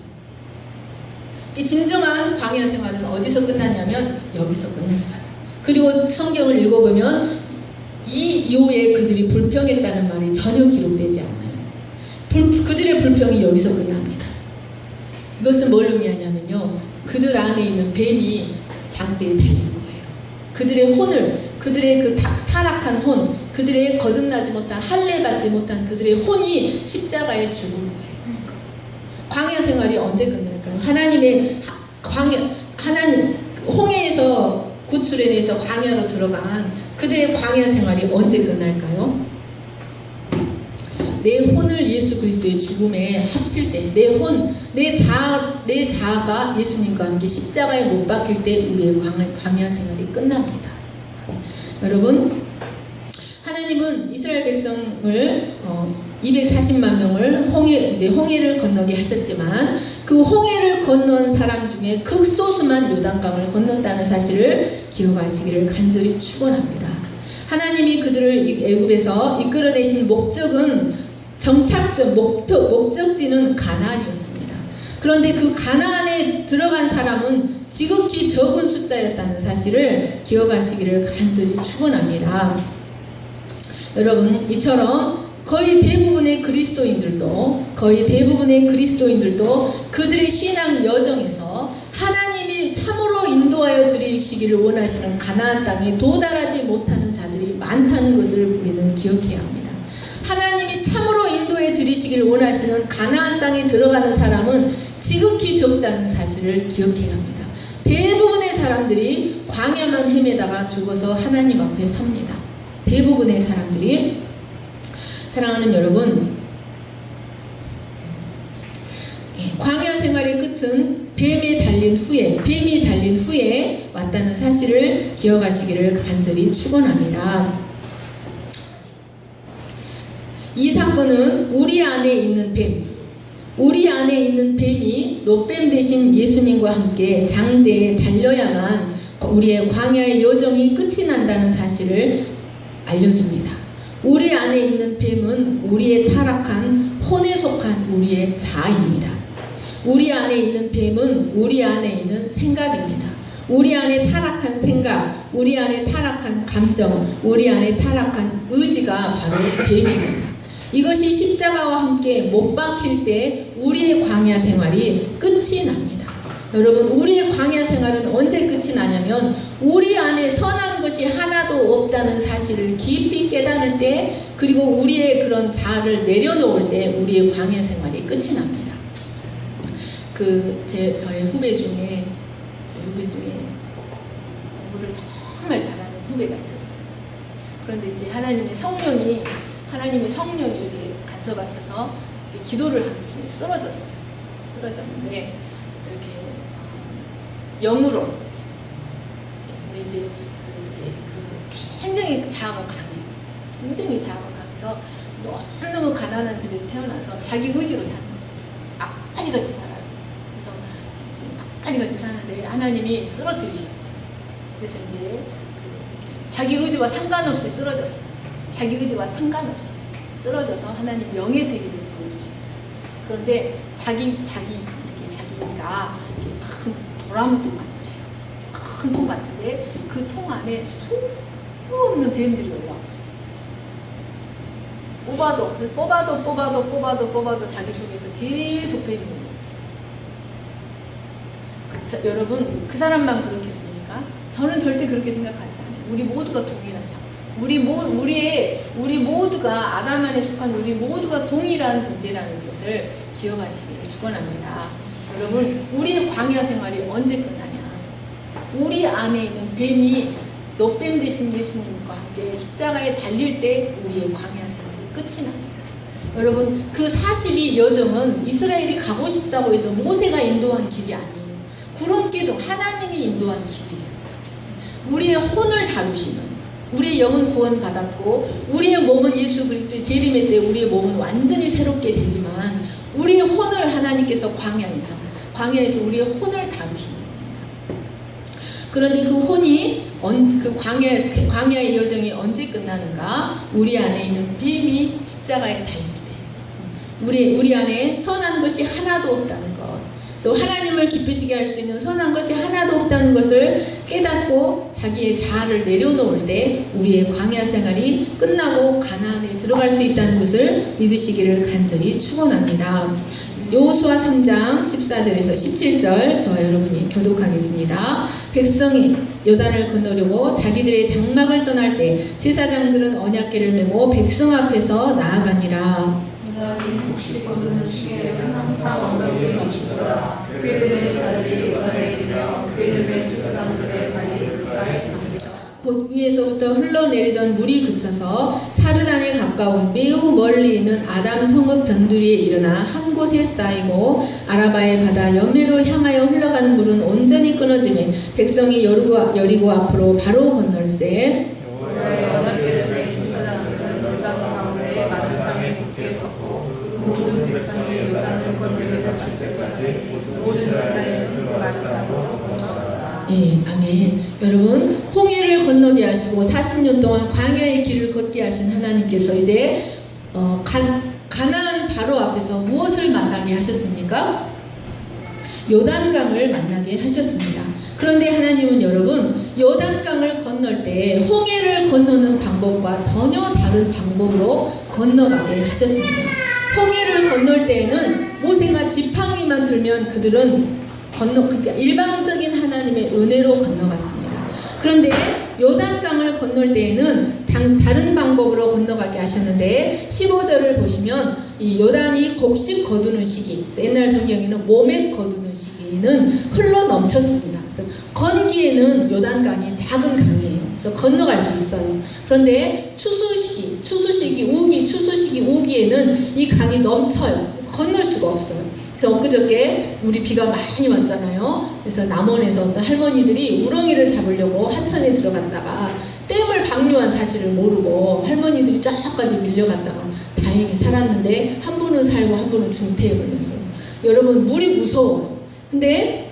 이 진정한 광야 생활은 어디서 끝났냐면 여기서 끝났어요. 그리고 성경을 읽어보면 이 이후에 그들이 불평했다는 말이 전혀 기록되지 않아요. 그들의 불평이 여기서 끝납니다. 이것은 뭘 의미하냐면요, 그들 안에 있는 뱀이 장대에 달린 거예요. 그들의 그 타락한 혼, 그들의 거듭나지 못한, 할례받지 못한 그들의 혼이 십자가에 죽은 거예요. 광야 생활이 언제 끝날까요? 하나님 홍해에서 구출해내서 광야로 들어간 그들의 광야 생활이 언제 끝날까요? 내 혼을 예수 그리스도의 죽음에 합칠 때, 내 자아가 예수님과 함께 십자가에 못 박힐 때 우리의 광야 생활이 끝납니다. 여러분, 하나님은 이스라엘 백성을 240만 명을 홍해를 건너게 하셨지만 그 홍해를 건넌 사람 중에 극소수만 요단강을 건넜다는 사실을 기억하시기를 간절히 축원합니다. 하나님이 그들을 애굽에서 이끌어내신 목적지는 가나안이었습니다. 그런데 그 가나안에 들어간 사람은 지극히 적은 숫자였다는 사실을 기억하시기를 간절히 축원합니다. 여러분, 이처럼 거의 대부분의 그리스도인들도 그들의 신앙 여정에서 하나님이 주시기를 원하시는 가나안 땅에 도달하지 못하는 자들이 많다는 것을 우리는 기억해야 합니다. 하나님이 참으로 인도해 드리시기를 원하시는 가나안 땅에 들어가는 사람은 지극히 적다는 사실을 기억해야 합니다. 대부분의 사람들이 광야만 헤매다가 죽어서 하나님 앞에 섭니다. 대부분의 사람들이. 사랑하는 여러분, 광야 생활의 끝은 뱀이 달린 후에 왔다는 사실을 기억하시기를 간절히 축원합니다. 이 사건은 우리 안에 있는 뱀이 노뱀 대신 예수님과 함께 장대에 달려야만 우리의 광야의 여정이 끝이 난다는 사실을 알려줍니다. 우리 안에 있는 뱀은 우리의 타락한 혼에 속한 우리의 자아입니다. 우리 안에 있는 뱀은 우리 안에 있는 생각입니다. 우리 안에 타락한 생각, 우리 안에 타락한 감정, 우리 안에 타락한 의지가 바로 뱀입니다. 이것이 십자가와 함께 못 박힐 때 우리의 광야 생활이 끝이 납니다. 여러분, 우리의 광야 생활은 언제 끝이 나냐면 우리 안에 선한 것이 하나도 없다는 사실을 깊이 깨달을 때, 그리고 우리의 그런 자아를 내려놓을 때 우리의 광야 생활이 끝이 납니다. 저의 후배 중에 공부를 정말 잘하는 후배가 있었어요. 그런데 이제 하나님의 성령이 이렇게 간섭하셔서 이제 기도를 하는 중에 쓰러졌는데 이렇게 영으로. 근데 이제 굉장히 자아가 강해요. 굉장히 자아가 강해서 너무 가난한 집에서 태어나서 자기 의지로 사는 거예요. 악까지같이 살아요. 그래서 악까지같이 사는데 하나님이 쓰러뜨리셨어요. 그래서 이제 자기 의지와 상관없이 쓰러졌어요. 자기 의지와 상관없이 쓰러져서 하나님 영의 세계를 보여주셨어요. 그런데 자기가 큰 도라무통 같아요. 큰 통 같은데 그 통 안에 수없는 뱀들이 올라와요. 뽑아도 자기 속에서 계속 뱀이 올라와요. 여러분, 그 사람만 그렇겠습니까? 저는 절대 그렇게 생각하지 않아요. 우리 모두가 동일하죠. 우리 모두가 아담 안에 속한 우리 모두가 동일한 존재라는 것을 기억하시기를 축원합니다. 여러분, 우리의 광야 생활이 언제 끝나냐? 우리 안에 있는 뱀이 노뱀 대신 예수님과 함께 십자가에 달릴 때 우리의 광야 생활이 끝이 납니다. 여러분, 그 40이 여정은 이스라엘이 가고 싶다고 해서 모세가 인도한 길이 아니에요. 구름기둥 하나님이 인도한 길이에요. 우리의 혼을 다루시는, 우리의 영은 구원받았고 우리의 몸은 예수 그리스도의 재림의 때 우리의 몸은 완전히 새롭게 되지만 우리의 혼을 하나님께서 광야에서 우리의 혼을 다루시는 겁니다. 그런데 그 혼이 광야의 여정이 언제 끝나는가? 우리 안에 있는 뱀이 십자가에 달릴 때, 우리 안에 선한 것이 하나도 없다는 것, 그래서 하나님을 기쁘시게 할 수 있는 선한 것이 하나도 없다는 것을 깨닫고 자기의 자아를 내려놓을 때 우리의 광야 생활이 끝나고 가나안에 들어갈 수 있다는 것을 믿으시기를 간절히 축원합니다. 여호수아 3장 14절에서 17절 저와 여러분이 교독하겠습니다. 백성이 요단을 건너려고 자기들의 장막을 떠날 때 제사장들은 언약궤를 메고 백성 앞에서 나아가니라. 혹시 거두는 시계는 항상 언덕 위에 멈추더라. 그의 뱀의 자들이 요단에 이르며 그의 뱀의 제사장들의 발이 물가에 잠기다. 곧 위에서부터 흘러내리던 물이 그쳐서 사르단에 가까운 매우 멀리 있는 아담 성읍 변두리에 일어나 한 곳에 쌓이고 아라바의 바다 연매로 향하여 흘러가는 물은 온전히 끊어지며 백성이 여리고 앞으로 바로 건널세. 여호와의 언약궤를 맨 제사장들은 요단 가운데 마른 땅에 굳게 섰고 모든 백성이 요단을 건너게 닥칠 때까지 모든 이스라엘은 그 마른 땅으로 건너갔다. 예, 아멘. 여러분, 홍해를 건너게 하시고 40년 동안 광야의 길을 걷게 하신 하나님께서 이제 가나안 바로 앞에서 무엇을 만나게 하셨습니까? 요단강을 만나게 하셨습니다. 그런데 하나님은 여러분, 요단강을 건널 때 홍해를 건너는 방법과 전혀 다른 방법으로 건너가게 하셨습니다. 홍해를 건널 때에는 모세가 지팡이만 들면 그들은 그러니까 일방적인 하나님의 은혜로 건너갔습니다. 그런데 요단강을 건널 때에는 다른 방법으로 건너가게 하셨는데 15절을 보시면 이 요단이 곡식 거두는 시기, 옛날 성경에는 모맥 거두는 시기는 흘러 넘쳤습니다. 그래서 건기에는 요단강이 작은 강이에요. 그래서 건너갈 수 있어요. 그런데 추수시기, 우기에는 이 강이 넘쳐요. 그래서 건널 수가 없어요. 그래서 엊그저께 우리 비가 많이 왔잖아요. 그래서 남원에서 어떤 할머니들이 우렁이를 잡으려고 하천에 들어갔다가 댐을 방류한 사실을 모르고 할머니들이 저까지 밀려갔다가 다행히 살았는데 한 분은 살고 한 분은 중태에 걸렸어요. 여러분, 물이 무서워요. 근데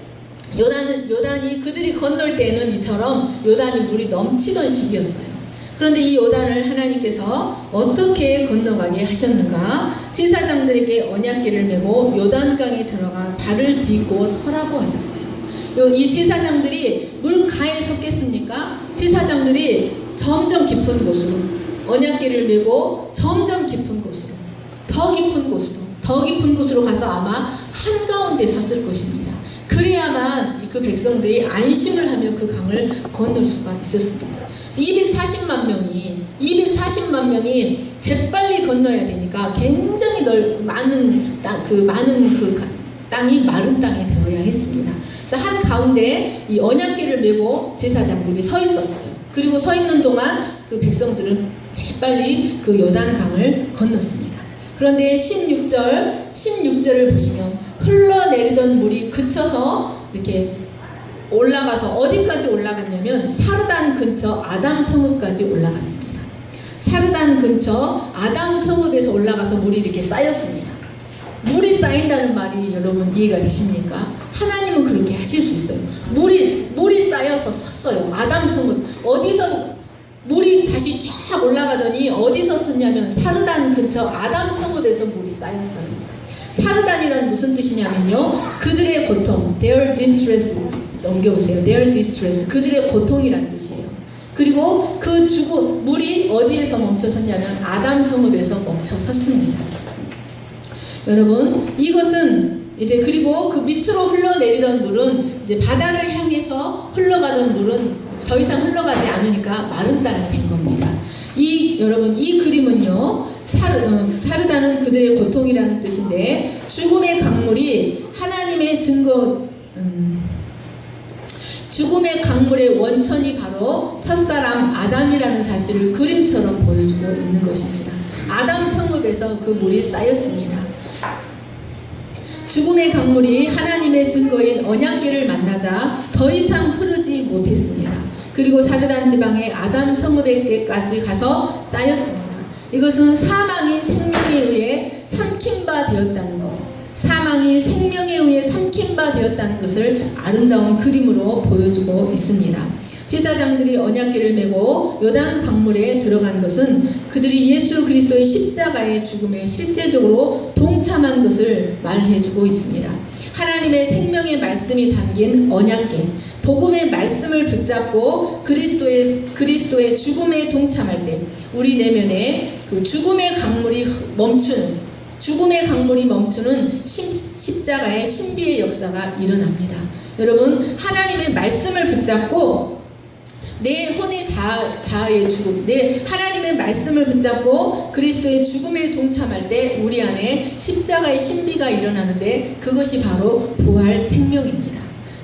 요단이 그들이 건널 때는 이처럼 요단이 물이 넘치던 시기였어요. 그런데 이 요단을 하나님께서 어떻게 건너가게 하셨는가? 제사장들에게 언약궤를 메고 요단강에 들어가 발을 딛고 서라고 하셨어요. 이 제사장들이 물가에 섰겠습니까? 제사장들이 점점 깊은 곳으로 언약궤를 메고 점점 깊은 곳으로 더 깊은 곳으로 가서 아마 한가운데 섰을 것입니다. 그래야만 그 백성들이 안심을 하며 그 강을 건널 수가 있었습니다. 240만 명이 재빨리 건너야 되니까 굉장히 많은 땅이 마른 땅이 되어야 했습니다. 그래서 한 가운데 이 언약궤를 메고 제사장들이 서 있었어요. 그리고 서 있는 동안 그 백성들은 재빨리 그 요단강을 건넜습니다. 그런데 16절을 보시면 흘러내리던 물이 그쳐서 이렇게 올라가서 어디까지 올라갔냐면 사르단 근처 아담 성읍까지 올라갔습니다. 사르단 근처 아담 성읍에서 올라가서 물이 이렇게 쌓였습니다. 물이 쌓인다는 말이 여러분 이해가 되십니까? 하나님은 그렇게 하실 수 있어요. 물이 쌓여서 섰어요. 아담 성읍. 어디서 물이 다시 쫙 올라가더니 어디서 섰냐면 사르단 근처 아담 성읍에서 물이 쌓였어요. 사르단이란 무슨 뜻이냐면요, 그들의 고통, their distress, 넘겨보세요. their distress, 그들의 고통이란 뜻이에요. 그리고 물이 어디에서 멈춰섰냐면 아담 성읍에서 멈춰섰습니다. 여러분, 이것은 이제 그리고 그 밑으로 흘러내리던 물은 이제 바다를 향해서 흘러가던 물은 더 이상 흘러가지 않으니까 마른 땅이 된 겁니다. 여러분, 이 그림은요, 사르다는 그들의 고통이라는 뜻인데, 죽음의 강물이 하나님의 죽음의 강물의 원천이 바로 첫사람 아담이라는 사실을 그림처럼 보여주고 있는 것입니다. 아담 성읍에서 그 물이 쌓였습니다. 죽음의 강물이 하나님의 증거인 언약궤를 만나자 더 이상 흐르지 못했습니다. 그리고 사르단 지방의 아담 성읍에까지 가서 쌓였습니다. 이것은 사망이 생명에 의해 삼킨 바 되었다는 것, 사망이 생명에 의해 삼킨 바 되었다는 것을 아름다운 그림으로 보여주고 있습니다. 제사장들이 언약궤를 메고 요단 강물에 들어간 것은 그들이 예수 그리스도의 십자가의 죽음에 실제적으로 동참한 것을 말해주고 있습니다. 하나님의 생명의 말씀이 담긴 언약궤, 복음의 말씀을 붙잡고 그리스도의 죽음에 동참할 때 우리 내면에 그 죽음의 강물이 멈추는 십자가의 신비의 역사가 일어납니다. 여러분, 하나님의 말씀을 붙잡고 내 혼의 자아의 죽음, 하나님의 말씀을 붙잡고 그리스도의 죽음에 동참할 때 우리 안에 십자가의 신비가 일어나는데 그것이 바로 부활 생명입니다.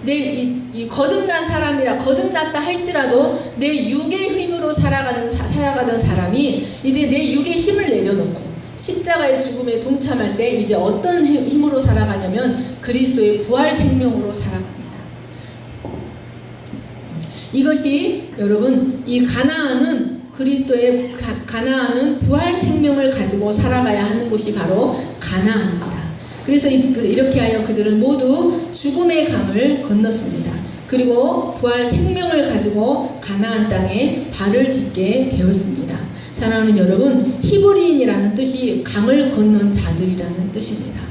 이 거듭났다 할지라도 내 육의 힘으로 살아가던 사람이 이제 내 육의 힘을 내려놓고 십자가의 죽음에 동참할 때 이제 어떤 힘으로 살아가냐면 그리스도의 부활 생명으로 살아갑니다. 이것이 여러분, 이 가나안은 부활 생명을 가지고 살아가야 하는 곳이 바로 가나안입니다. 그래서 이렇게 하여 그들은 모두 죽음의 강을 건넜습니다. 그리고 부활 생명을 가지고 가나안 땅에 발을 딛게 되었습니다. 사랑하는 여러분, 히브리인이라는 뜻이 강을 건넌 자들이라는 뜻입니다.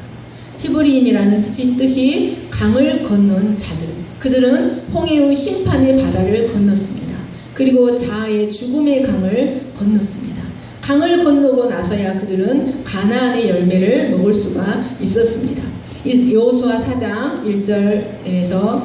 히브리인이라는 뜻이 강을 건넌 자들. 그들은 홍해의 심판의 바다를 건넜습니다. 그리고 자아의 죽음의 강을 건넜습니다. 강을 건너고 나서야 그들은 가나안의 열매를 먹을 수가 있었습니다. 여호수아 4장 1절에서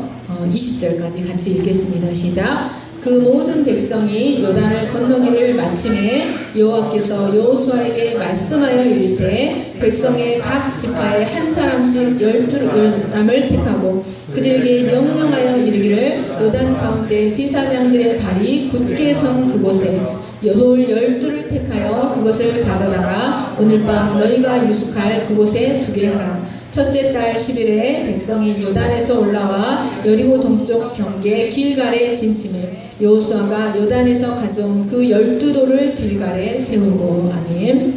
20절까지 같이 읽겠습니다. 시작. 그 모든 백성이 요단을 건너기를 마침에 여호와께서 여호수아에게 말씀하여 이르시되 백성의 각 지파에 한 사람씩 12사람을 택하고 그들에게 명령하여 이르기를 요단 가운데 제사장들의 발이 굳게 선 그곳에 돌 12를 택하여 그것을 가져다가 오늘 밤 너희가 유숙할 그곳에 두게 하라. 첫째 달 10일에 백성이 요단에서 올라와 여리고 동쪽 경계 길갈에 진침해 여호수아가 요단에서 가져온 그 12돌을 길갈에 세우고. 아멘.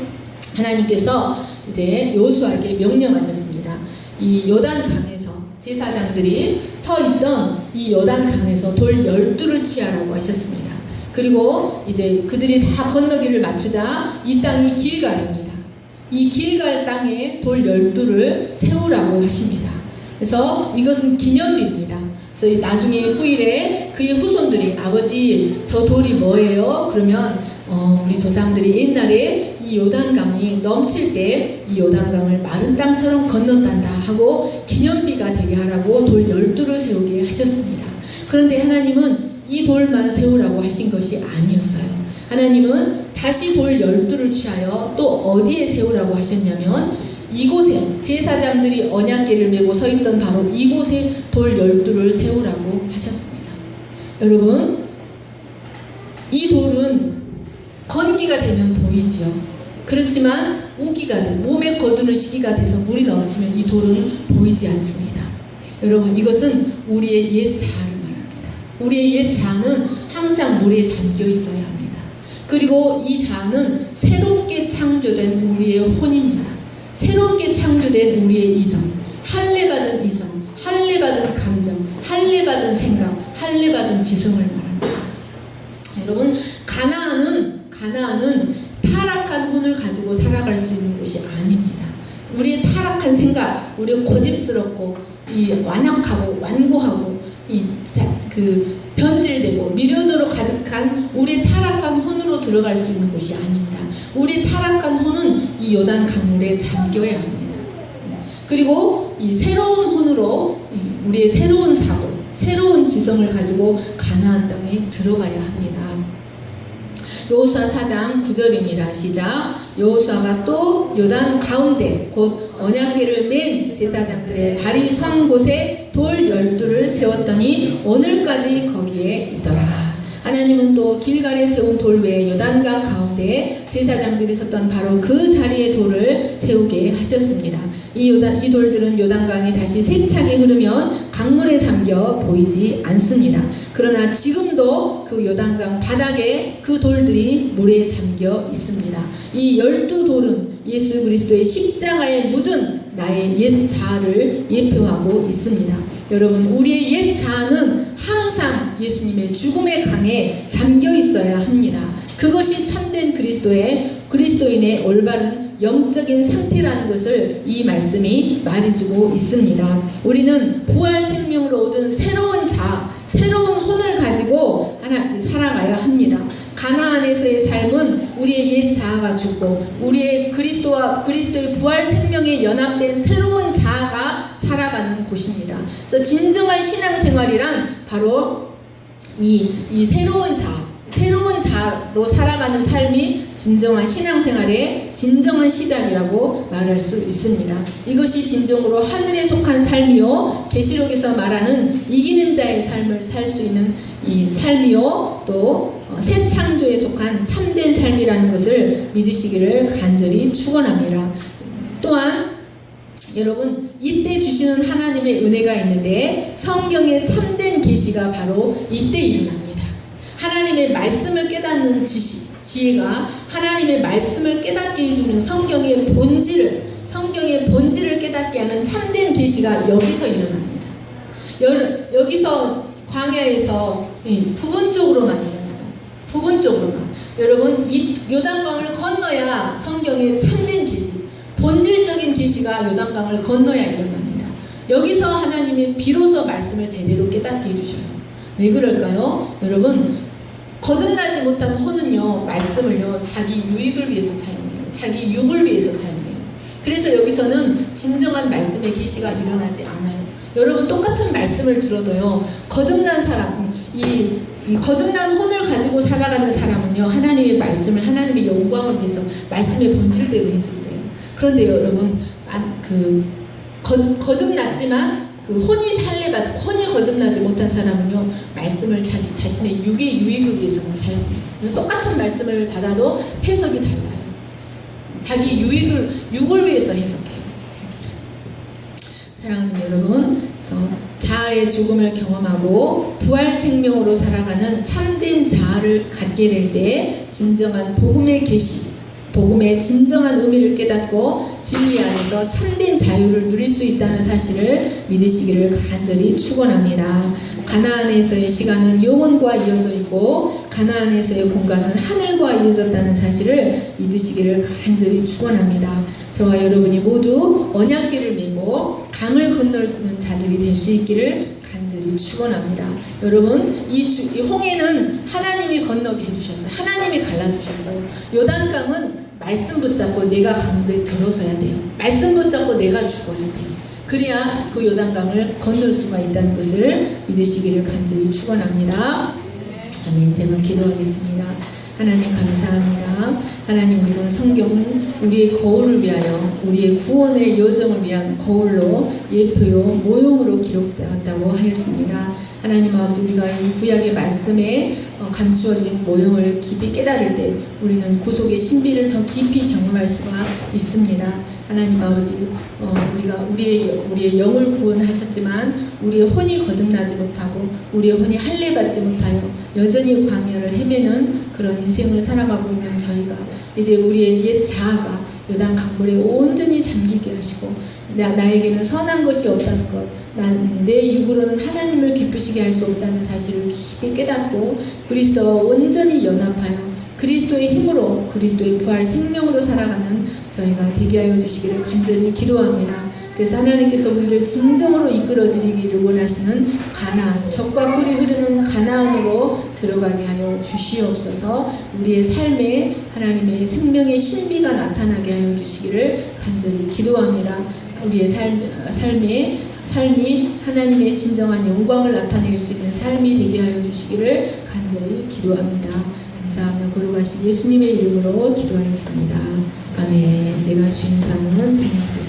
하나님께서 이제 여호수아에게 명령하셨습니다. 이 요단 강에서 제사장들이 서 있던 이 요단 강에서 돌 12를 취하라고 하셨습니다. 그리고 이제 그들이 다 건너기를 맞추자 이 땅이 길갈입니다. 이 길갈 땅에 돌 12를 세우라고 하십니다. 그래서 이것은 기념비입니다. 그래서 나중에 후일에 그의 후손들이 아버지 저 돌이 뭐예요? 그러면 우리 조상들이 옛날에 이 요단강이 넘칠 때 이 요단강을 마른 땅처럼 건넜단다 하고 기념비가 되게 하라고 돌 12를 세우게 하셨습니다. 그런데 하나님은 이 돌만 세우라고 하신 것이 아니었어요. 하나님은 다시 돌 12를 취하여 또 어디에 세우라고 하셨냐면 이곳에 제사장들이 언약궤를 메고 서 있던 바로 이곳에 돌 12를 세우라고 하셨습니다. 여러분, 이 돌은 건기가 되면 보이지요. 그렇지만 우기가 돼 몸에 거두는 시기가 돼서 물이 넘치면 이 돌은 보이지 않습니다. 여러분, 이것은 우리의 옛 자아를 말합니다. 우리의 옛 자아는 항상 물에 잠겨 있어야 합니다. 그리고 이 자아는 새롭게 창조된 우리의 혼입니다. 새롭게 창조된 우리의 이성, 할례받은 이성, 할례받은 감정, 할례받은 생각, 할례받은 지성을 말합니다. 여러분, 가나안은 타락한 혼을 가지고 살아갈 수 있는 곳이 아닙니다. 우리의 타락한 생각, 우리가 고집스럽고 완악하고 완고하고 변질되고 미련으로 가득한 우리의 타락한 혼으로 들어갈 수 있는 곳이 아닙니다. 우리의 타락한 혼은 이 요단 강물에 잠겨야 합니다. 그리고 이 새로운 혼으로 우리의 새로운 사고, 새로운 지성을 가지고 가나안 땅에 들어가야 합니다. 여호수아 4장 9절입니다. 시작. 여호수아가 또 요단 가운데 곧 언약궤를 맨 제사장들의 발이 선 곳에 돌 12를 세웠더니 오늘까지 거기에 있더라. 하나님은 또 길갈에 세운 돌 외에 요단강 가운데 제사장들이 섰던 바로 그 자리에 돌을 세우게 하셨습니다. 이 돌들은 요단강이 다시 세차게 흐르면 강물에 잠겨 보이지 않습니다. 그러나 지금도 그 요단강 바닥에 그 돌들이 물에 잠겨 있습니다. 이 12돌은 예수 그리스도의 십자가에 묻은 나의 옛 자아를 예표하고 있습니다. 여러분, 우리의 옛 자아는 항상 예수님의 죽음의 강에 잠겨 있어야 합니다. 그것이 참된 그리스도인의 올바른 영적인 상태라는 것을 이 말씀이 말해주고 있습니다. 우리는 부활 생명으로 얻은 새로운 자아, 새로운 혼을 가지고 살아가야 합니다. 가나안에서의 삶은 우리의 옛 자아가 죽고 우리의 그리스도의 부활 생명에 연합된 새로운 자아가 살아가는 곳입니다. 그래서 진정한 신앙생활이란 바로 이 새로운 자아로 살아가는 삶이 진정한 신앙생활의 진정한 시작이라고 말할 수 있습니다. 이것이 진정으로 하늘에 속한 삶이요, 계시록에서 말하는 이기는 자의 삶을 살 수 있는 이 삶이요, 또 새 창조에 속한 참된 삶이라는 것을 믿으시기를 간절히 축원합니다. 또한 여러분, 이때 주시는 하나님의 은혜가 있는데 성경의 참된 계시가 바로 이때 일어납니다. 하나님의 말씀을 깨닫는 지혜가 하나님의 말씀을 깨닫게 해주는 성경의 본질을 깨닫게 하는 참된 계시가 여기서 일어납니다. 여기서 광야에서 부분적으로만 일어나요. 부분적으로만. 여러분, 이 요단강을 건너야 성경의 참된 계시, 본질적인 계시가 요단강을 건너야 일어납니다. 여기서 하나님이 비로소 말씀을 제대로 깨닫게 해주셔요. 왜 그럴까요? 여러분, 거듭나지 못한 혼은요, 말씀을요, 자기 유익을 위해서 사용해요. 자기 육을 위해서 사용해요. 그래서 여기서는 진정한 말씀의 계시가 일어나지 않아요. 여러분, 똑같은 말씀을 들어도요, 거듭난 사람, 이 이 거듭난 혼을 가지고 살아가는 사람은요, 하나님의 말씀을, 하나님의 영광을 위해서 말씀의 본질대로 했을 때요. 그런데 여러분, 거듭났지만 그 혼이 거듭나지 못한 사람은요, 말씀을 자신의 육의 유익을 위해서만 사용해요. 그래서 똑같은 말씀을 받아도 해석이 달라요. 자기 육을 위해서 해석해요. 사랑하는 여러분, 그래서 자아의 죽음을 경험하고 부활 생명으로 살아가는 참된 자아를 갖게 될 때 진정한 복음의 계시, 복음의 진정한 의미를 깨닫고 진리 안에서 참된 자유를 누릴 수 있다는 사실을 믿으시기를 간절히 축원합니다. 가나안에서의 시간은 영원과 이어져 있고 가나안에서의 공간은 하늘과 이어졌다는 사실을 믿으시기를 간절히 축원합니다. 저와 여러분이 모두 언약궤를 메고 강을 건너는 자들이 될 수 있기를 간절히 축원합니다. 여러분, 이 홍해는 하나님이 건너게 해주셨어요. 하나님이 갈라주셨어요. 요단강은 말씀 붙잡고 내가 강물에 들어서야 돼요. 말씀 붙잡고 내가 죽어야 돼요. 그래야 그 요단강을 건널 수가 있다는 것을 믿으시기를 간절히 축원합니다. 아멘. 제가 기도하겠습니다. 하나님 감사합니다. 하나님, 우리가 성경은 우리의 거울을 위하여, 우리의 구원의 여정을 위한 거울로 예표요 모형으로 기록되었다고 하였습니다. 하나님 아버지, 우리가 이 구약의 말씀에 감추어진 모형을 깊이 깨달을 때 우리는 구속의 신비를 더 깊이 경험할 수가 있습니다. 하나님 아버지, 우리가 우리의 영을 구원하셨지만 우리의 혼이 거듭나지 못하고 우리의 혼이 할례받지 못하여 여전히 광야를 헤매는 그런 인생을 살아가고 있는 저희가 이제 우리의 옛 자아가 요단 강물에 온전히 잠기게 하시고 나에게는 선한 것이 없다는 것, 내 육으로는 하나님을 기쁘시게 할 수 없다는 사실을 깊이 깨닫고 그리스도와 온전히 연합하여 그리스도의 힘으로 그리스도의 부활 생명으로 살아가는 저희가 되게 하여 주시기를 간절히 기도합니다. 그래서 하나님께서 우리를 진정으로 이끌어드리기를 원하시는 가나안, 젖과 꿀이 흐르는 가나안으로 들어가게 하여 주시옵소서. 우리의 삶에 하나님의 생명의 신비가 나타나게 하여 주시기를 간절히 기도합니다. 우리의 삶이 하나님의 진정한 영광을 나타낼 수 있는 삶이 되게 하여 주시기를 간절히 기도합니다. 감사하며 거룩하신 예수님의 이름으로 기도하였습니다. 아멘. 내가 주인 삼음은 찬양하겠습니다.